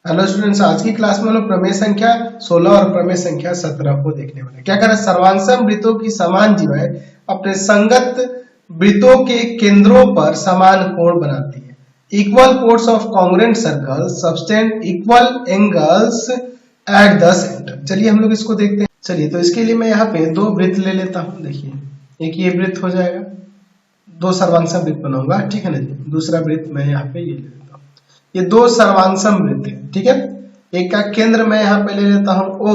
Hello students, आज की class में हम लोग प्रमेय संख्या 16 और प्रमेय संख्या 17 को देखने वाले हैं। क्या करें, सर्वांसम वृत्तों की समान जीवाएं अपने संगत वृत्तों के केंद्रों पर समान कोण बनाती है। Equal codes of congruent circles subtend equal angles at the centre. चलिए हम लोग इसको देखते हैं। चलिए तो इसके लिए मैं यहाँ पे दो वृत्त ले लेता हूँ। देखिए, एक ये वृत्त हो जाएगा, दो सर्वांसम वृत्त बनाऊंगा, ठीक है ना जी। दूसरा वृत्त मैं यहाँ पे ये ले लेता हूँ। ये दो सर्वांसम वृत्त है, ठीक है। एक का केंद्र मैं यहाँ पे ले लेता हूँ O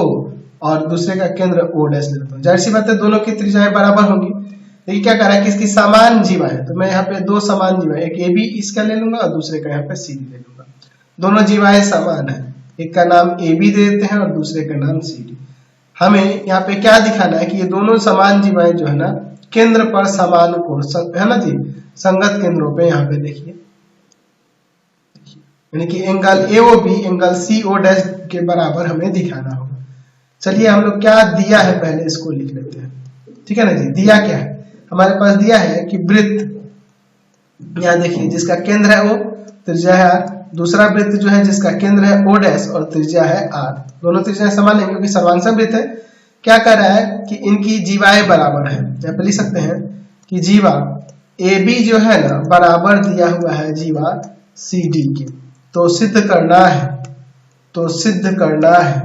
और दूसरे का केंद्र O डैश ले लेता हूँ। जाहिर सी बात है दोनों की त्रिज्याएं बराबर होंगी। देखिए क्या कर रहा है कि इसकी समान जीवा है, तो मैं यहाँ पे दो समान जीवा, एक AB इसका ले लूंगा और दूसरे का यहाँ पे CD ले लूंगा। दोनों जीवाएं समान है, एक का नाम AB दे देते हैं और दूसरे का नाम CD। हमें यहाँ पे क्या दिखाना है कि ये दोनों समान जीवाएं जो है ना केंद्र पर समान कोण है ना जी, संगत केंद्रों पे यहाँ पे देखिए, यानी कि angle AOB angle CO dash के बराबर हमें दिखाना होगा। चलिए हम लोग क्या दिया है पहले इसको लिख लेते हैं, ठीक है ना जी। दिया क्या है, हमारे पास दिया है कि वृत्त यहाँ देखिए जिसका केंद्र है O, त्रिज्या है R। दूसरा वृत्त जो है जिसका केंद्र है O डैश और त्रिज्या है R। दोनों त्रिज्याएं समान है क्योंकि सर्वांसम वृत्त है। क्या कर रहा है कि इनकी जीवाएं बराबर है। यहाँ पे लिख सकते हैं कि जीवा AB जो है ना बराबर दिया हुआ है जीवा CD के। तो सिद्ध करना है, तो सिद्ध करना है,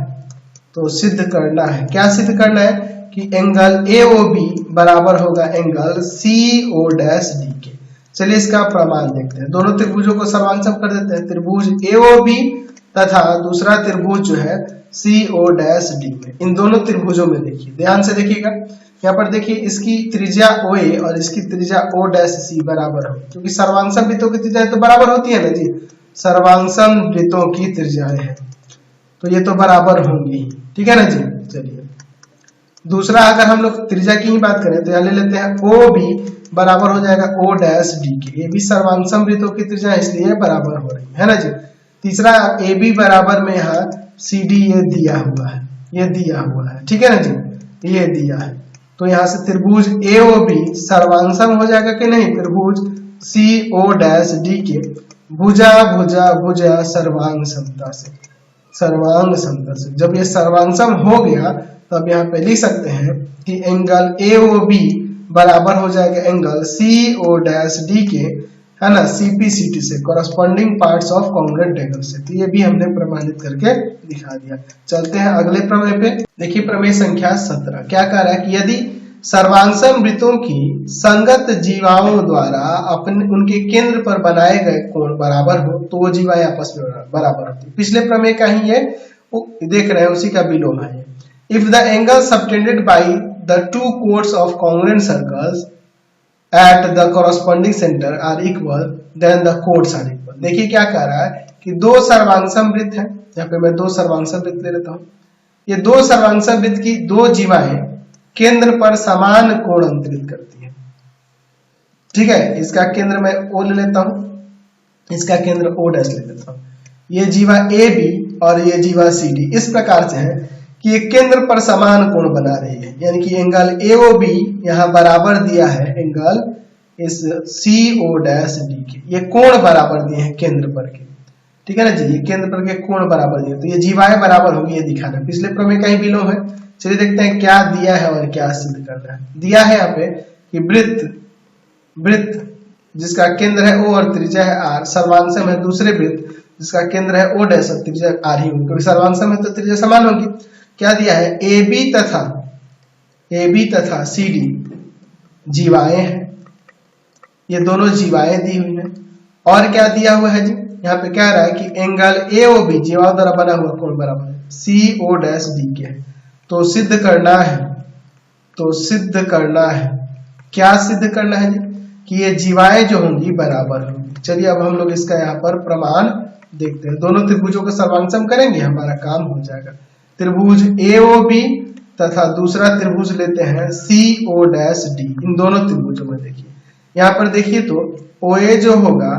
तो सिद्ध करना है, क्या सिद्ध करना है कि एंगल AOB बराबर होगा एंगल CO डैश D के। चलिए इसका प्रमाण देखते हैं। दोनों त्रिभुजों को सर्वांसम कर देते हैं। त्रिभुज AOB तथा दूसरा त्रिभुज जो है CO डैश D में, इन दोनों त्रिभुजों में देखिए, ध्यान से देखिएगा। यहाँ पर देखिए इसकी त्रिज्या OA और इसकी त्रिज्या O डैश C बराबर हो, क्योंकि सर्वांसम वृत्तों की त्रिज्याएं तो बराबर होती है ना जी। सर्वांसम वृत्तों की त्रिज्याएं हैं तो ये तो बराबर होंगी, ठीक है ना जी। चलिए दूसरा, अगर हम लोग त्रिज्या की ही बात करें तो यहाँ ले लेते हैं OB बराबर हो जाएगा O डैश D के। ये भी सर्वांसम वृत्तों की त्रिज्या इसलिए बराबर हो रही है ना जी। तीसरा AB बराबर में यहाँ CD ये दिया हुआ है, ये दिया हुआ है, ठीक है ना जी, ये दिया है। तो यहाँ से त्रिभुज AOB सर्वांसम हो जाएगा कि नहीं, त्रिभुज CO डैश D के भुजा भुजा भुजा सर्वांग समता से, सर्वांग समता से। जब ये सर्वांसम हो गया तब यहाँ पे लिख सकते हैं कि एंगल AOB बराबर हो जाएगा एंगल CO डैश D के, है ना, CPCT से, corresponding parts of congruent angle से। तो ये भी हमने प्रमाणित करके दिखा दिया। चलते हैं अगले प्रमेय पे। देखिए प्रमेय संख्या 17 क्या कह रहा है कि यदि सर्वांसम वृत्तों की संगत जीवाओं द्वारा अपने उनके केंद्र पर बनाए गए कोण बराबर हो तो वो जीवाएं आपस में बराबर होती है। पिछले प्रमेय का ही ये देख रहे हैं, उसी का विलोम है। If the angle subtended by the two chords of congruent circles at the corresponding centre are equal then the chords are equal. देखिए क्या कह रहा है कि दो सर्वांसम वृत्त हैं, यहाँ पे मैं दो सर्वांसम वृत्त ले लेता हूँ। ये दो सर्वांसम वृत्त की दो जीवाएं केंद्र पर समान कोण अंतरित करती है, ठीक है। इसका केंद्र मैं O ले लेता हूं, इसका केंद्र O डैश ले लेता हूं। ये जीवा AB और ये जीवा CD इस प्रकार से है कि ये केंद्र पर समान कोण बना रही है, यानी कि एंगल AOB यहाँ बराबर दिया है एंगल इस CO डैश D के। ये कोण बराबर दिए हैं केंद्र पर के, ठीक है ना जी। ये केंद्र पर के कोण बराबर दिए, तो ये जीवाएं बराबर होगी, ये दिखाना। पिछले प्रमेय का ही विलोम है। चलिए देखते हैं क्या दिया है और क्या सिद्ध करना है। दिया है यहाँ पे कि वृत्त जिसका केंद्र है O और त्रिज्या है R सर्वांसम है दूसरे वृत्त जिसका केंद्र है O डैश और त्रिज्या R ही होगी, क्योंकि सर्वांसम है तो त्रिज्या समान होगी। क्या दिया है, AB तथा CD जीवाएं हैं, ये दोनों जीवाएं दी हुई हैं। और क्या दिया हुआ है जी, यहाँ पे क्या रहा है कि एंगल AOB जीवाओं द्वारा बना हुआ कोण बराबर CO डैश D के है। तो सिद्ध करना है, तो सिद्ध करना है, क्या सिद्ध करना है जी कि ये जीवाएं जो होंगी बराबर होंगी। चलिए अब हम लोग इसका यहाँ पर प्रमाण देखते हैं। दोनों त्रिभुजों को सर्वांसम करेंगे, हमारा काम हो जाएगा। त्रिभुज AOB तथा दूसरा त्रिभुज लेते हैं CO डैश D। इन दोनों त्रिभुजों में देखिए, यहाँ पर देखिए तो OA जो होगा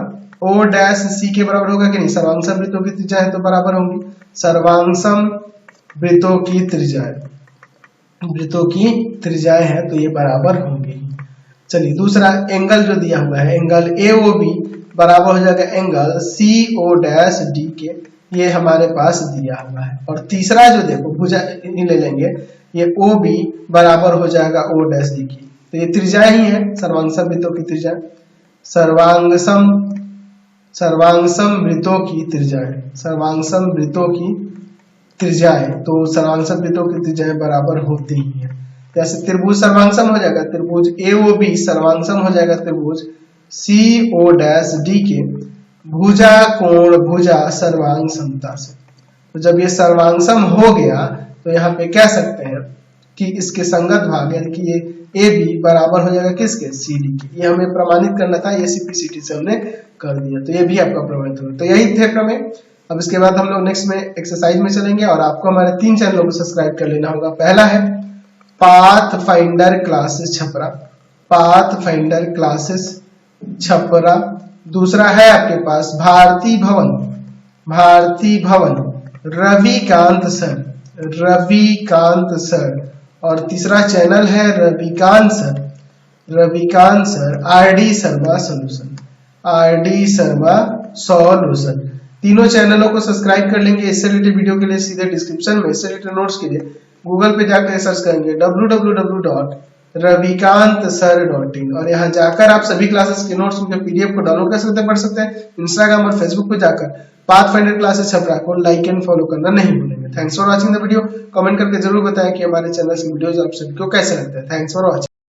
O डैश C के बराबर होगा कि नहीं, सर्वांसम वृत्तों की त्रिज्या है तो बराबर होंगी। सर्वांसम वृत्तों की त्रिज्याएं हैं तो ये बराबर होंगी। चलिए दूसरा एंगल जो दिया हुआ है एंगल AOB बराबर हो जाएगा एंगल CO डैश D के। ये हमारे पास दिया हुआ है। और तीसरा जो देखो भुजा ले लेंगे, ये ओ बी बराबर हो जाएगा ओ डैश डी की। तो ये त्रिज्या ही है, सर्वांगसम वृत्तों की त्रिज्या, सर्वांगसम वृत्तों की त्रिज्या है, सर्वांगसम वृत्तों की त्रिज्या है। तो सर्वांगसम वृत्तों की त्रिज्याएं बराबर होती ही है। जैसे त्रिभुज सर्वांगसम हो जाएगा, त्रिभुज एओबी सर्वांगसम हो जाएगा त्रिभुज सीओ डैश डी के भुजा कोण भुजा सर्वांग समता से। तो जब ये सर्वांगसम हो गया तो यहाँ पे कह सकते हैं कि इसके संगत भाग यानी कि ये ए बी बराबर हो जाएगा किसके, सी डी के। ये हमें प्रमाणित करना था, ये सीपीसीटी से हमने कर दिया, तो ये भी आपका प्रमाणित होगा। तो यही थे प्रमेय। अब इसके बाद हम लोग नेक्स्ट में एक्सरसाइज में चलेंगे और आपको हमारे 3 चैनलों को सब्सक्राइब कर लेना होगा। पहला है path finder classes Chhapra, path finder classes Chhapra. दूसरा है आपके पास भारती भवन, भारती भवन रविकांत सर, रविकांत सर। और तीसरा चैनल है Ravikant sir, Ravikant sir R D Sharma solution, R D Sharma solution. तीनों चैनलों को सब्सक्राइब कर लेंगे। इससे रिलेटेड वीडियो के लिए सीधे डिस्क्रिप्शन में, इससे रिलेटेड नोट्स के लिए गूगल पे जाकर सर्च करेंगे www.ravikantsir.in और यहाँ जाकर आप सभी क्लासेस के नोट्स उनके पीडीएफ को डाउनलोड कर सकते हैं, पढ़ सकते हैं। इंस्टाग्राम और फेसबुक पे जाकर पाथफाइंडर क्लासेस छपरा को लाइक एंड फॉलो करना नहीं भूलेंगे। Thanks for watching the video. Comment करके जरूर बताएं कि हमारे चैनल की वीडियोस आप सभी को कैसे लगते हैं। Thanks for watching.